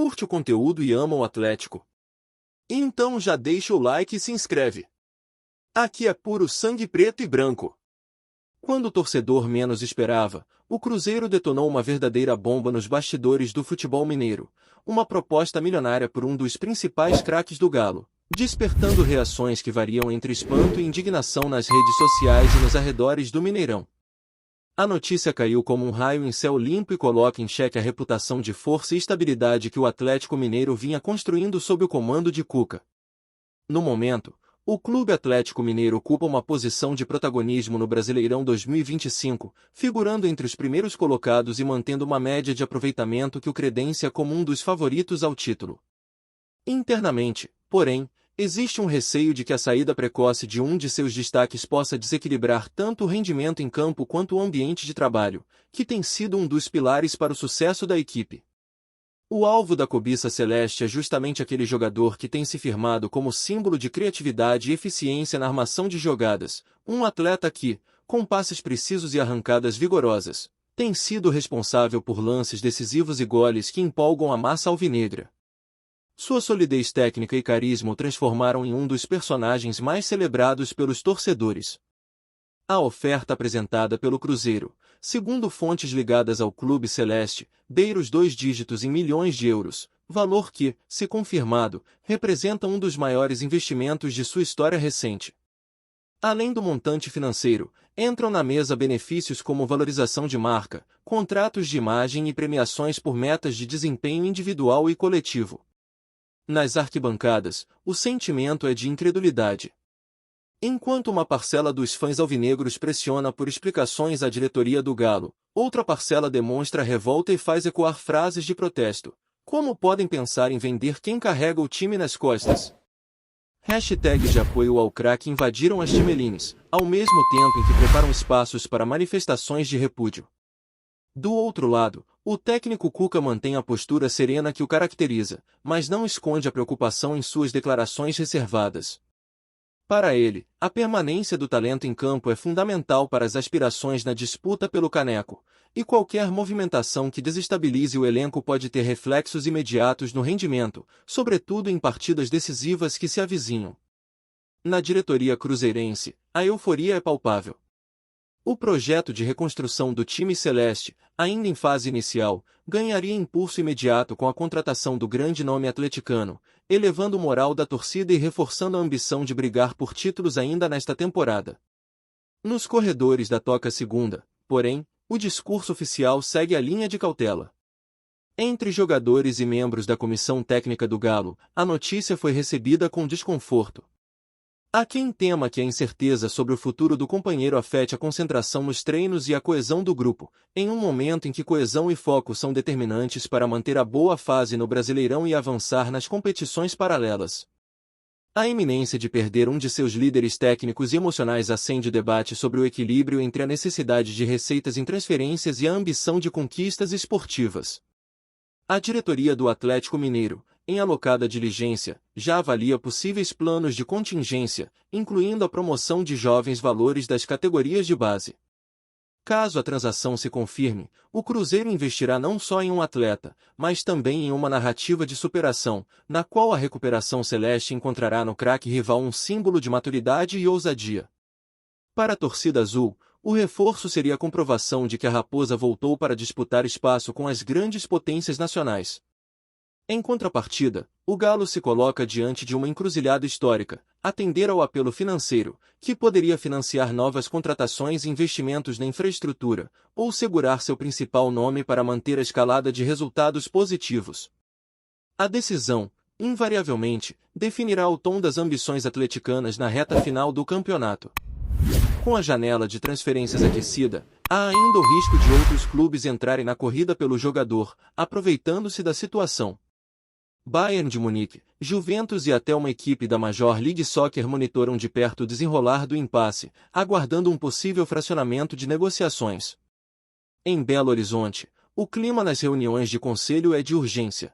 curte o conteúdo e ama o Atlético? Então já deixa o like e se inscreve. Aqui é puro sangue preto e branco. Quando o torcedor menos esperava, o Cruzeiro detonou uma verdadeira bomba nos bastidores do futebol mineiro, uma proposta milionária por um dos principais craques do Galo, despertando reações que variam entre espanto e indignação nas redes sociais e nos arredores do Mineirão. A notícia caiu como um raio em céu limpo e coloca em xeque a reputação de força e estabilidade que o Atlético Mineiro vinha construindo sob o comando de Cuca. No momento, o Clube Atlético Mineiro ocupa uma posição de protagonismo no Brasileirão 2025, figurando entre os primeiros colocados e mantendo uma média de aproveitamento que o credencia como um dos favoritos ao título. Internamente, porém, existe um receio de que a saída precoce de um de seus destaques possa desequilibrar tanto o rendimento em campo quanto o ambiente de trabalho, que tem sido um dos pilares para o sucesso da equipe. O alvo da cobiça celeste é justamente aquele jogador que tem se firmado como símbolo de criatividade e eficiência na armação de jogadas, um atleta que, com passes precisos e arrancadas vigorosas, tem sido responsável por lances decisivos e goles que empolgam a massa alvinegra. Sua solidez técnica e carisma o transformaram em um dos personagens mais celebrados pelos torcedores. A oferta apresentada pelo Cruzeiro, segundo fontes ligadas ao Clube Celeste, beira os 2 dígitos em milhões de euros, valor que, se confirmado, representa um dos maiores investimentos de sua história recente. Além do montante financeiro, entram na mesa benefícios como valorização de marca, contratos de imagem e premiações por metas de desempenho individual e coletivo. Nas arquibancadas, o sentimento é de incredulidade. Enquanto uma parcela dos fãs alvinegros pressiona por explicações à diretoria do Galo, outra parcela demonstra revolta e faz ecoar frases de protesto. Como podem pensar em vender quem carrega o time nas costas? Hashtags de apoio ao craque invadiram as timelines, ao mesmo tempo em que preparam espaços para manifestações de repúdio. Do outro lado, o técnico Cuca mantém a postura serena que o caracteriza, mas não esconde a preocupação em suas declarações reservadas. Para ele, a permanência do talento em campo é fundamental para as aspirações na disputa pelo caneco, e qualquer movimentação que desestabilize o elenco pode ter reflexos imediatos no rendimento, sobretudo em partidas decisivas que se avizinham. Na diretoria cruzeirense, a euforia é palpável. O projeto de reconstrução do time celeste, ainda em fase inicial, ganharia impulso imediato com a contratação do grande nome atleticano, elevando o moral da torcida e reforçando a ambição de brigar por títulos ainda nesta temporada. Nos corredores da Toca Segunda, porém, o discurso oficial segue a linha de cautela. Entre jogadores e membros da comissão técnica do Galo, a notícia foi recebida com desconforto. Há quem tema que a incerteza sobre o futuro do companheiro afete a concentração nos treinos e a coesão do grupo, em um momento em que coesão e foco são determinantes para manter a boa fase no Brasileirão e avançar nas competições paralelas. A iminência de perder um de seus líderes técnicos e emocionais acende o debate sobre o equilíbrio entre a necessidade de receitas em transferências e a ambição de conquistas esportivas. A diretoria do Atlético Mineiro, em alocada diligência, já avalia possíveis planos de contingência, incluindo a promoção de jovens valores das categorias de base. Caso a transação se confirme, o Cruzeiro investirá não só em um atleta, mas também em uma narrativa de superação, na qual a recuperação celeste encontrará no craque rival um símbolo de maturidade e ousadia. Para a torcida azul, o reforço seria a comprovação de que a Raposa voltou para disputar espaço com as grandes potências nacionais. Em contrapartida, o Galo se coloca diante de uma encruzilhada histórica: atender ao apelo financeiro, que poderia financiar novas contratações e investimentos na infraestrutura, ou segurar seu principal nome para manter a escalada de resultados positivos. A decisão, invariavelmente, definirá o tom das ambições atleticanas na reta final do campeonato. Com a janela de transferências aquecida, há ainda o risco de outros clubes entrarem na corrida pelo jogador, aproveitando-se da situação. Bayern de Munique, Juventus e até uma equipe da Major League Soccer monitoram de perto o desenrolar do impasse, aguardando um possível fracionamento de negociações. Em Belo Horizonte, o clima nas reuniões de conselho é de urgência.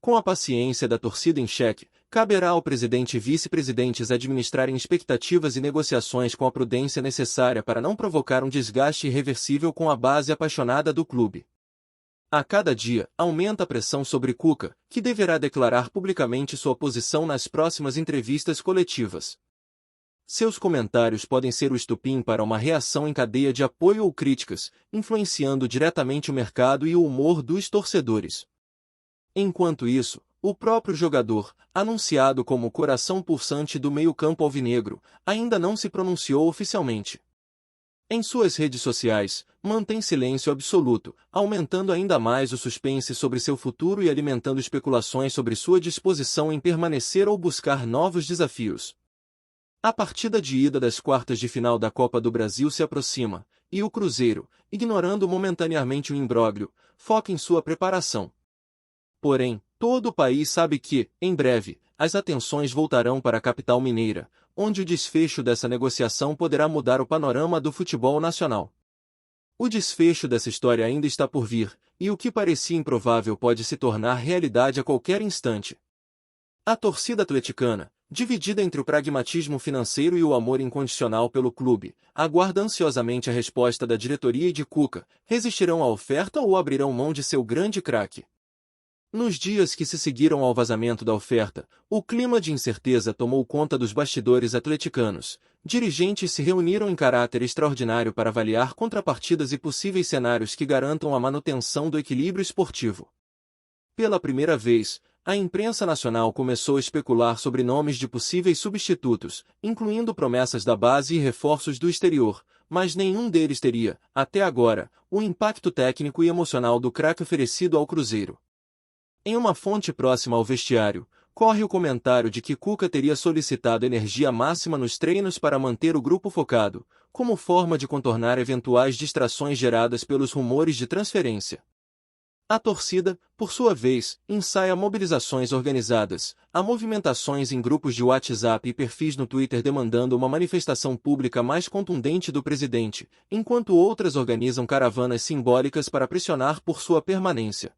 Com a paciência da torcida em xeque, caberá ao presidente e vice-presidentes administrarem expectativas e negociações com a prudência necessária para não provocar um desgaste irreversível com a base apaixonada do clube. A cada dia, aumenta a pressão sobre Cuca, que deverá declarar publicamente sua posição nas próximas entrevistas coletivas. Seus comentários podem ser o estopim para uma reação em cadeia de apoio ou críticas, influenciando diretamente o mercado e o humor dos torcedores. Enquanto isso, o próprio jogador, anunciado como o coração pulsante do meio-campo alvinegro, ainda não se pronunciou oficialmente. Em suas redes sociais, mantém silêncio absoluto, aumentando ainda mais o suspense sobre seu futuro e alimentando especulações sobre sua disposição em permanecer ou buscar novos desafios. A partida de ida das quartas de final da Copa do Brasil se aproxima, e o Cruzeiro, ignorando momentaneamente o imbróglio, foca em sua preparação. Porém, todo o país sabe que, em breve, as atenções voltarão para a capital mineira, onde o desfecho dessa negociação poderá mudar o panorama do futebol nacional. O desfecho dessa história ainda está por vir, e o que parecia improvável pode se tornar realidade a qualquer instante. A torcida atleticana, dividida entre o pragmatismo financeiro e o amor incondicional pelo clube, aguarda ansiosamente a resposta da diretoria e de Cuca: resistirão à oferta ou abrirão mão de seu grande craque? Nos dias que se seguiram ao vazamento da oferta, o clima de incerteza tomou conta dos bastidores atleticanos. Dirigentes se reuniram em caráter extraordinário para avaliar contrapartidas e possíveis cenários que garantam a manutenção do equilíbrio esportivo. Pela primeira vez, a imprensa nacional começou a especular sobre nomes de possíveis substitutos, incluindo promessas da base e reforços do exterior, mas nenhum deles teria, até agora, o impacto técnico e emocional do craque oferecido ao Cruzeiro. Em uma fonte próxima ao vestiário, corre o comentário de que Cuca teria solicitado energia máxima nos treinos para manter o grupo focado, como forma de contornar eventuais distrações geradas pelos rumores de transferência. A torcida, por sua vez, ensaia mobilizações organizadas, há movimentações em grupos de WhatsApp e perfis no Twitter demandando uma manifestação pública mais contundente do presidente, enquanto outras organizam caravanas simbólicas para pressionar por sua permanência.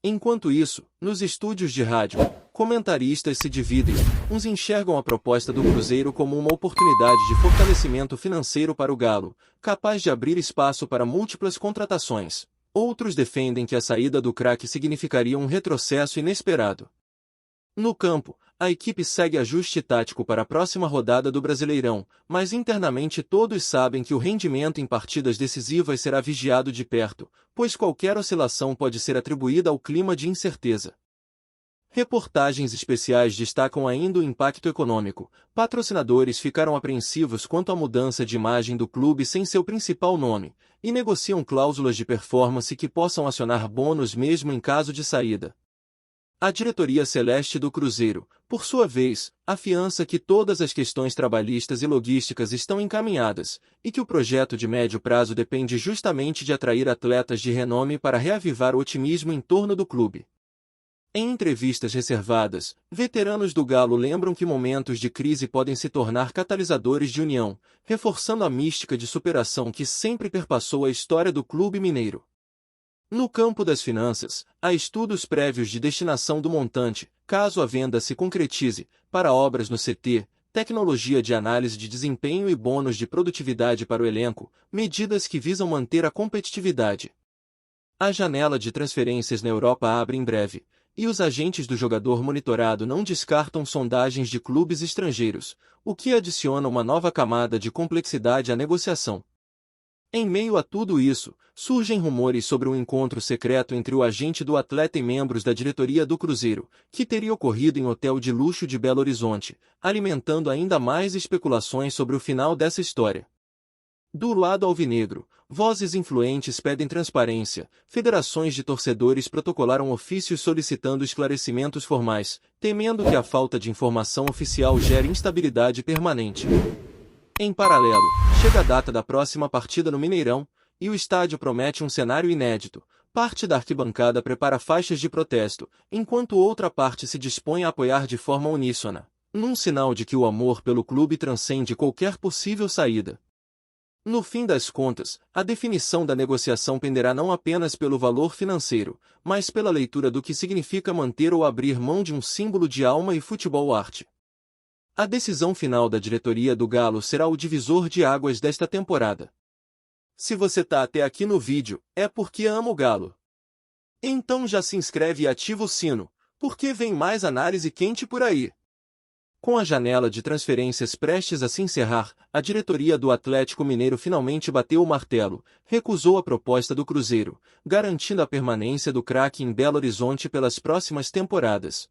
Enquanto isso, nos estúdios de rádio, comentaristas se dividem. Uns enxergam a proposta do Cruzeiro como uma oportunidade de fortalecimento financeiro para o Galo, capaz de abrir espaço para múltiplas contratações. Outros defendem que a saída do craque significaria um retrocesso inesperado. No campo, a equipe segue ajuste tático para a próxima rodada do Brasileirão, mas internamente todos sabem que o rendimento em partidas decisivas será vigiado de perto, pois qualquer oscilação pode ser atribuída ao clima de incerteza. Reportagens especiais destacam ainda o impacto econômico. Patrocinadores ficaram apreensivos quanto à mudança de imagem do clube sem seu principal nome, e negociam cláusulas de performance que possam acionar bônus mesmo em caso de saída. A diretoria celeste do Cruzeiro, por sua vez, afiança que todas as questões trabalhistas e logísticas estão encaminhadas, e que o projeto de médio prazo depende justamente de atrair atletas de renome para reavivar o otimismo em torno do clube. Em entrevistas reservadas, veteranos do Galo lembram que momentos de crise podem se tornar catalisadores de união, reforçando a mística de superação que sempre perpassou a história do clube mineiro. No campo das finanças, há estudos prévios de destinação do montante, caso a venda se concretize, para obras no CT, tecnologia de análise de desempenho e bônus de produtividade para o elenco, medidas que visam manter a competitividade. A janela de transferências na Europa abre em breve, e os agentes do jogador monitorado não descartam sondagens de clubes estrangeiros, o que adiciona uma nova camada de complexidade à negociação. Em meio a tudo isso, surgem rumores sobre um encontro secreto entre o agente do atleta e membros da diretoria do Cruzeiro, que teria ocorrido em hotel de luxo de Belo Horizonte, alimentando ainda mais especulações sobre o final dessa história. Do lado alvinegro, vozes influentes pedem transparência, federações de torcedores protocolaram ofícios solicitando esclarecimentos formais, temendo que a falta de informação oficial gere instabilidade permanente. Em paralelo, chega a data da próxima partida no Mineirão, e o estádio promete um cenário inédito. Parte da arquibancada prepara faixas de protesto, enquanto outra parte se dispõe a apoiar de forma uníssona, num sinal de que o amor pelo clube transcende qualquer possível saída. No fim das contas, a definição da negociação penderá não apenas pelo valor financeiro, mas pela leitura do que significa manter ou abrir mão de um símbolo de alma e futebol-arte. A decisão final da diretoria do Galo será o divisor de águas desta temporada. Se você tá até aqui no vídeo, é porque ama o Galo. Então já se inscreve e ativa o sino, porque vem mais análise quente por aí. Com a janela de transferências prestes a se encerrar, a diretoria do Atlético Mineiro finalmente bateu o martelo, recusou a proposta do Cruzeiro, garantindo a permanência do craque em Belo Horizonte pelas próximas temporadas.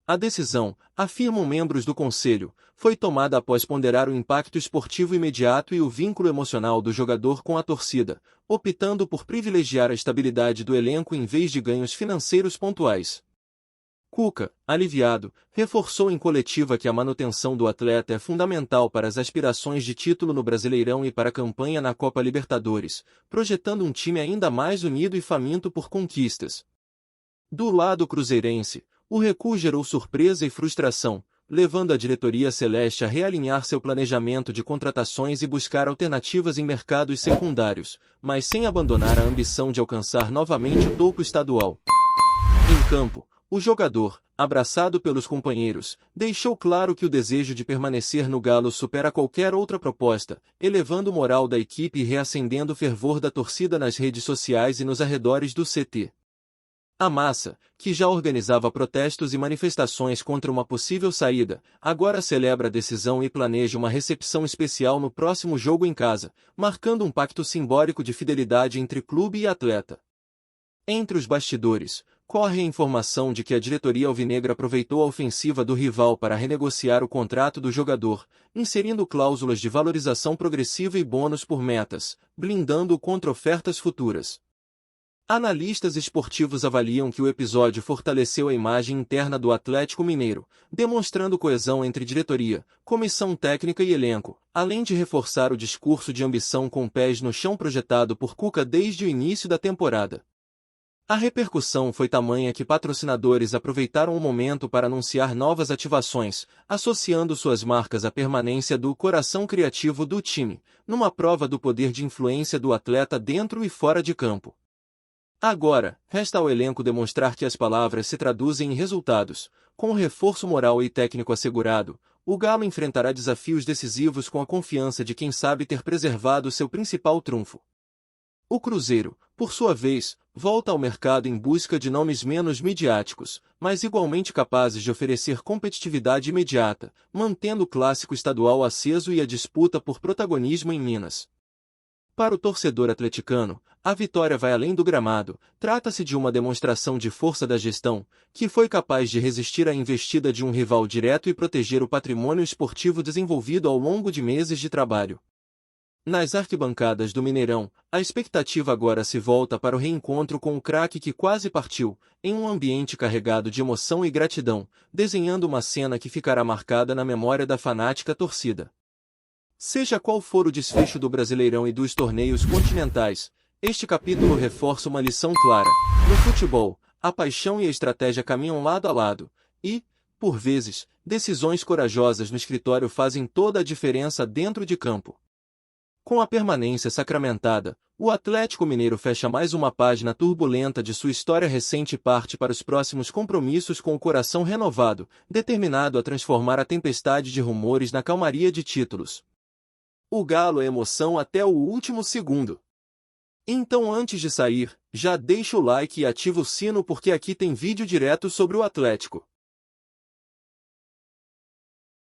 A decisão, afirmam membros do conselho, foi tomada após ponderar o impacto esportivo imediato e o vínculo emocional do jogador com a torcida, optando por privilegiar a estabilidade do elenco em vez de ganhos financeiros pontuais. Cuca, aliviado, reforçou em coletiva que a manutenção do atleta é fundamental para as aspirações de título no Brasileirão e para a campanha na Copa Libertadores, projetando um time ainda mais unido e faminto por conquistas. Do lado cruzeirense, o recuo gerou surpresa e frustração, levando a diretoria celeste a realinhar seu planejamento de contratações e buscar alternativas em mercados secundários, mas sem abandonar a ambição de alcançar novamente o topo estadual. Em campo, o jogador, abraçado pelos companheiros, deixou claro que o desejo de permanecer no Galo supera qualquer outra proposta, elevando o moral da equipe e reacendendo o fervor da torcida nas redes sociais e nos arredores do CT. A massa, que já organizava protestos e manifestações contra uma possível saída, agora celebra a decisão e planeja uma recepção especial no próximo jogo em casa, marcando um pacto simbólico de fidelidade entre clube e atleta. Entre os bastidores, corre a informação de que a diretoria alvinegra aproveitou a ofensiva do rival para renegociar o contrato do jogador, inserindo cláusulas de valorização progressiva e bônus por metas, blindando-o contra ofertas futuras. Analistas esportivos avaliam que o episódio fortaleceu a imagem interna do Atlético Mineiro, demonstrando coesão entre diretoria, comissão técnica e elenco, além de reforçar o discurso de ambição com pés no chão projetado por Cuca desde o início da temporada. A repercussão foi tamanha que patrocinadores aproveitaram o momento para anunciar novas ativações, associando suas marcas à permanência do coração criativo do time, numa prova do poder de influência do atleta dentro e fora de campo. Agora, resta ao elenco demonstrar que as palavras se traduzem em resultados. Com o reforço moral e técnico assegurado, o Galo enfrentará desafios decisivos com a confiança de quem sabe ter preservado seu principal trunfo. O Cruzeiro, por sua vez, volta ao mercado em busca de nomes menos midiáticos, mas igualmente capazes de oferecer competitividade imediata, mantendo o clássico estadual aceso e a disputa por protagonismo em Minas. Para o torcedor atleticano, a vitória vai além do gramado, trata-se de uma demonstração de força da gestão, que foi capaz de resistir à investida de um rival direto e proteger o patrimônio esportivo desenvolvido ao longo de meses de trabalho. Nas arquibancadas do Mineirão, a expectativa agora se volta para o reencontro com o craque que quase partiu, em um ambiente carregado de emoção e gratidão, desenhando uma cena que ficará marcada na memória da fanática torcida. Seja qual for o desfecho do Brasileirão e dos torneios continentais, este capítulo reforça uma lição clara. No futebol, a paixão e a estratégia caminham lado a lado, e, por vezes, decisões corajosas no escritório fazem toda a diferença dentro de campo. Com a permanência sacramentada, o Atlético Mineiro fecha mais uma página turbulenta de sua história recente e parte para os próximos compromissos com o coração renovado, determinado a transformar a tempestade de rumores na calmaria de títulos. O Galo é emoção até o último segundo. Então antes de sair, já deixa o like e ativa o sino porque aqui tem vídeo direto sobre o Atlético.